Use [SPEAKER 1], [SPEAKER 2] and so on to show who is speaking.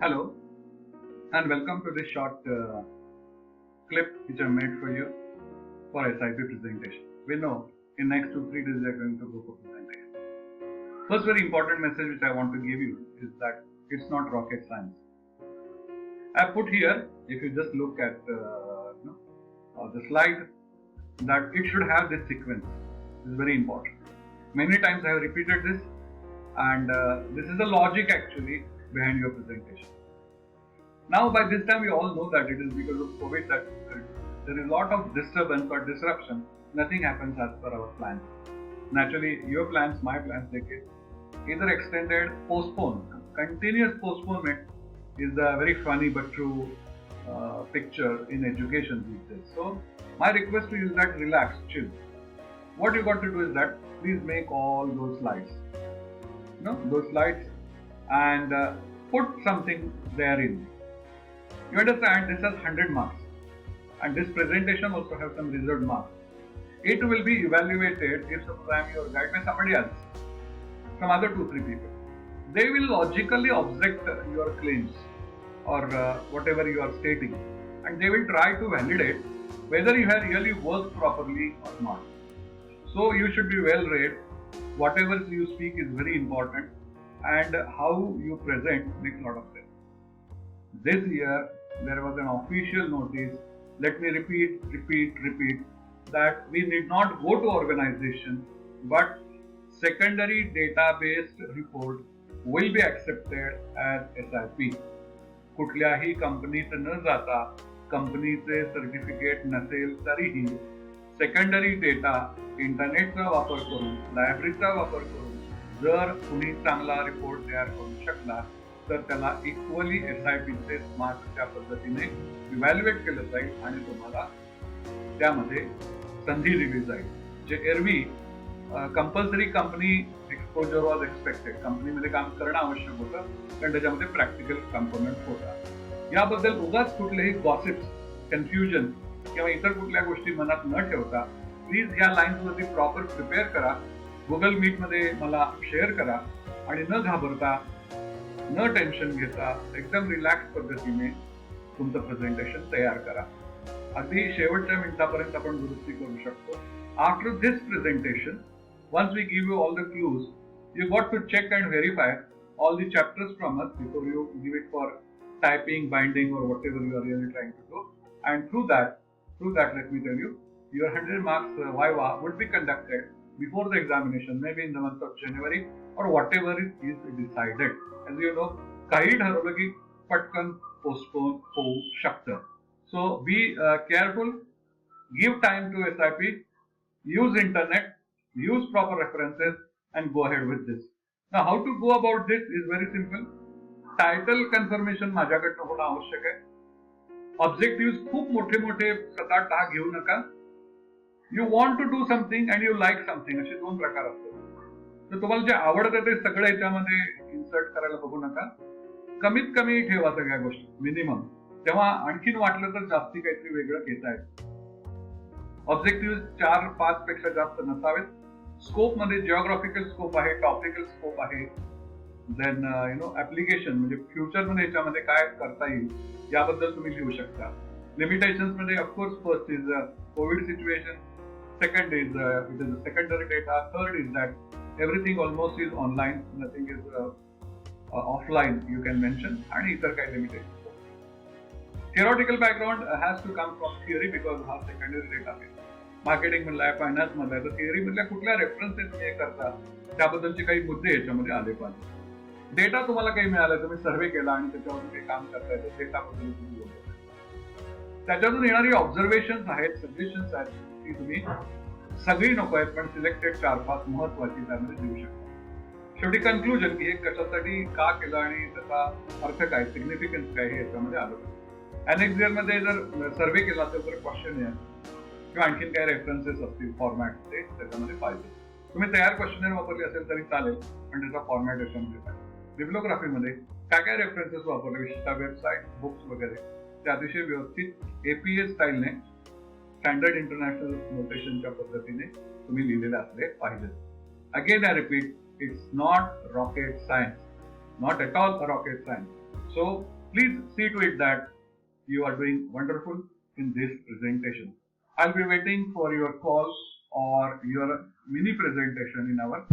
[SPEAKER 1] Hello and welcome to this short clip which I made for you for SIP presentation. We know in next 2-3 days we are going to go for presentation. First very important message which I want to give you is that it's not rocket science. I have put here, if you just look at the slide, that it should have this sequence. This is very important. Many times I have repeated this, and this is the logic actually behind your presentation. Now by this time we all know that it is because of COVID that there is a lot of disturbance or disruption. Nothing happens as per our plans. Naturally, your plans, my plans, they get either extended, postponed. Continuous postponement is a very funny but true picture in education these days. So my request to you is that relax, chill. What you got to do is that please make all those slides, those slides, and put something therein. You understand, this has 100 marks, and this presentation also has some reserved marks. It will be evaluated if suppose I am your guide by somebody else, some other 2-3 people. They will logically object your claims or whatever you are stating, and they will try to validate whether you have really worked properly or not. So you should be well read. Whatever you speak is very important, and how you present makes a lot of sense. This year there was an official notice. Let me repeat, that we need not go to organization, but secondary database report will be accepted as SIP. कुठल्याही कंपनीत न जाता, कंपनीचे certificate नसेल तरीही secondary data इंटरनेटचा वापर करून, लायब्ररीचा वापर करून जर कुणी चांगला रिपोर्ट तयार करू शकला तर त्याला इक्वली SIPचे मार्क्स त्या पद्धतीने इव्हॅल्युएट केलं जाईल आणि तुम्हाला त्यामध्ये संधी दिली जाईल. जे एरवी compulsory company exposure was expected, कंपनीमध्ये काम करणं आवश्यक होतं कारण त्याच्यामध्ये प्रॅक्टिकल कंपोनंट होता. याबद्दल उगाच कुठलेही गॉसिप्स, कन्फ्युजन किंवा इतर कुठल्या गोष्टी मनात न ठेवता प्लीज या लाईन्सवरती प्रॉपर प्रिपेअर करा. गुगल मीटमध्ये मला शेअर करा आणि न घाबरता, न टेन्शन घेता एकदम रिलॅक्स पद्धतीने तुमचं प्रेझेंटेशन तयार करा. अगदी शेवटच्या मिनिटापर्यंत आपण दुरुस्ती करू शकतो. After this presentation, once we give you all the clues, you got to check and verify all the chapters from us before you give it for typing, binding, or whatever you are really trying to do. And through that, let me tell you, your 100 marks Viva would be conducted before the examination, maybe in the month of January or whatever it is decided. As you know, काही ठरवलं की पटकन postpone होऊ शकतं. So be careful, give time to SIP, use internet, use proper references, and go ahead with this. Now how to go about this is very simple. Title confirmation माझ्याकडनं होणं आवश्यक आहे. ऑब्जेक्टिव्ह खूप मोठे 7-8-10 घेऊ नका. You want to do something and you like something, असे 2 प्रकार असतात. तर तुम्हाला जे आवडतं ते सगळं याच्यामध्ये इन्सर्ट करायला बघू नका. कमीत कमी ठेवा सगळ्या गोष्टी, मिनिमम. तेव्हा आणखीन वाटलं तर जास्ती काहीतरी वेगळं घेता येतं. ऑब्जेक्टिव्ह 4-5 पेक्षा जास्त नसावेत. स्कोप मध्ये जिओग्राफिकल स्कोप आहे, टॉपिकल स्कोप आहे, देन ऍप्लिकेशन म्हणजे फ्युचर मध्ये याच्यामध्ये काय करता येईल याबद्दल तुम्ही लिहू शकता. लिमिटेशन्स मध्ये of course first is covid situation, second is it is secondary data, third is that everything almost is online, nothing is offline you can mention, आणि इतर काही limitation. Theoretical background has to come from theory because हा secondary data आहे. Marketing मधला आहे, finance मधला आहे, तर थिअरी मधल्या कुठल्या रेफरन्सेस तुम्ही करता त्याबद्दलचे काही मुद्दे याच्यामध्ये आले पाहिजे. डेटा तुम्हाला काही मिळाला, तुम्ही सर्व्हे केला आणि त्याच्यावरून काही काम करताय, तर डेटाबद्दल तुम्ही बोलतो. त्याच्यातून येणारी ऑब्झर्वेशन्स आहेत, सजेशन्स आहेत, ती तुम्ही सगळी नको आहेत पण सिलेक्टेड 4-5 महत्वाची त्यामध्ये देऊ शकता. शेवटी कन्क्लुजन की हे कशासाठी का केलं आणि त्याचा अर्थ काय, सिग्निफिकन्स काय, हे याच्यामध्ये आलं. अनेक मध्ये जर सर्व्हे केला तर क्वेश्चन आहे किंवा आणखीन काही रेफरन्सेस असतील, फॉर्मॅट ते त्याच्यामध्ये पाहिजे. तुम्ही तयार क्वेश्चनर वापरले असेल तरी चालेल, पण त्याचा फॉर्मॅट याच्यामध्ये पाहिजे. बिब्लिओग्राफीमध्ये काय रेफरन्सेस वापरले, विशेषतः वेबसाईट, बुक्स वगैरे, ते अतिशय व्यवस्थित APA स्टाईलने, स्टँडर्ड इंटरनॅशनल नोटेशनच्या पद्धतीने तुम्ही लिहिलेले असले पाहिजे. Again I repeat, it's not rocket science, not at all a rocket science. So please see to it that you are doing wonderful in this presentation. I'll be waiting for your call or your mini presentation in our